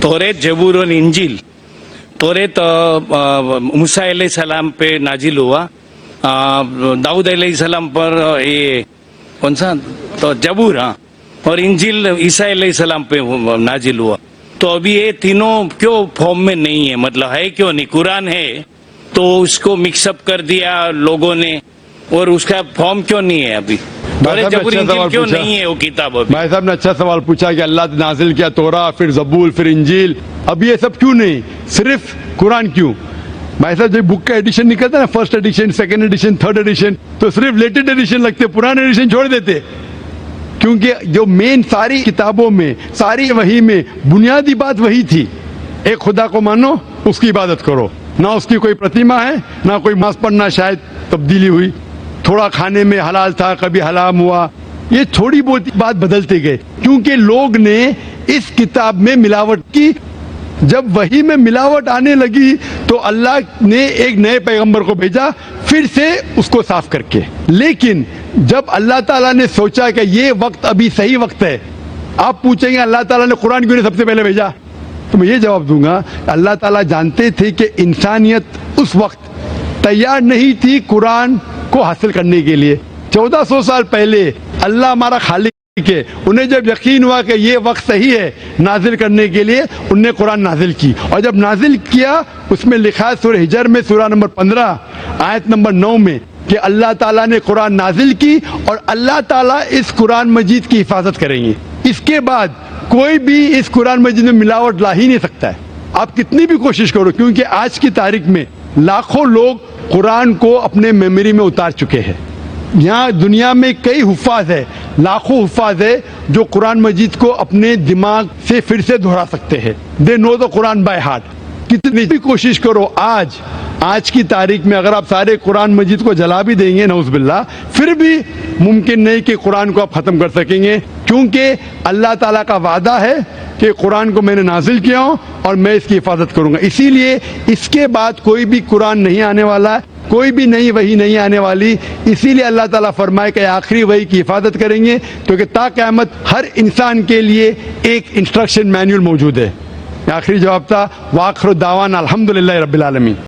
तौरेत, जबूर और इंजील। तौरेत मूसा अलैहिस्सलाम पे नाजिल हुआ, दाऊद अलैहिस्सलाम पर ये कौन सा तो जबूर, हाँ, और इंजील ईसा अलैहिस्सलाम पे नाजिल हुआ। तो अभी ये तीनों क्यों फॉर्म में नहीं है, मतलब है क्यों नहीं? कुरान है तो उसको मिक्सअप कर दिया लोगों ने, और उसका फॉर्म क्यों नहीं है अभी? जबूर इंजील क्यों नहीं है वो किताब अभी? भाई साहब ने अच्छा सवाल पूछा कि अल्लाह ने नाजिल किया तोरा, फिर जबूर, फिर इंजील, अब ये सब क्यों नहीं, सिर्फ कुरान क्यों? भाई साहब जब बुक का एडिशन निकलता है ना, first edition, second edition, third edition, तो सिर्फ लेटेस्ट एडिशन लगते, पुराने एडिशन छोड़ देते, क्योंकि जो मेन सारी किताबों में, सारी वही में बुनियादी बात वही थी, एक खुदा को मानो, उसकी इबादत करो, ना उसकी कोई प्रतिमा है, ना कोई मांस पढ़ना, शायद तब्दीली हुई, थोड़ा खाने में हलाल था, कभी हराम हुआ, ये थोड़ी बहुत बात बदलते गए, क्योंकि लोग ने इस किताब में मिलावट की। जब वही में मिलावट आने लगी तो अल्लाह ने एक नए पैगंबर को भेजा, फिर से उसको साफ करके। लेकिन जब अल्लाह ताला ने सोचा कि ये वक्त अभी सही वक्त है, आप पूछेंगे अल्लाह ताला ने कुरान क्यों नहीं सबसे पहले भेजा, तो मैं ये जवाब दूंगा, अल्लाह ताला जानते थे कि इंसानियत उस वक्त तैयार नहीं थी कुरान को हासिल करने के लिए। 1400 साल पहले अल्लाह हमारा खालिक है, उन्हें जब यकीन हुआ कि ये वक्त सही है नाजिल करने के लिए, उनने कुरान नाजिल की, और जब नाजिल किया उसमें लिखा है सूरह हिजर में सूरह नंबर 15 आयत नंबर 9 में कि अल्लाह ताला ने कुरान नाजिल की और अल्लाह ताला इस कुरान मजीद की हिफाजत करेंगे। इसके बाद कोई भी इस कुरान मजीद में मिलावट ला ही नहीं सकता है, आप कितनी भी कोशिश करो, क्योंकि आज की तारीख में लाखों लोग कुरान को अपने मेमोरी में उतार चुके हैं। यहाँ दुनिया में कई हुफ़ाज़ है, लाखों हुफ़ाज़ है जो कुरान मजीद को अपने दिमाग से फिर से दोहरा सकते हैं, they know the Quran by heart. कितनी भी कोशिश करो, आज की तारीख में अगर आप सारे कुरान मजीद को जला भी देंगे नऊज़ुबिल्लाह, फिर भी मुमकिन नहीं कि कुरान को आप ख़त्म कर सकेंगे, क्योंकि अल्लाह ताला का वादा है कि कुरान को मैंने नाजिल किया हूँ और मैं इसकी हिफाजत करूँगा। इसीलिए इसके बाद कोई भी कुरान नहीं आने वाला, कोई भी नई वही नहीं आने वाली। इसीलिए अल्लाह ताला फरमाए कि आखिरी वही की हिफाजत करेंगे, क्योंकि ता क़यामत हर इंसान के लिए एक इंस्ट्रक्शन मैनुअल मौजूद है। आखिरी जवाब था वाखिर दावाना अल्हम्दुलिल्लाहि रब्बिल आलमीन।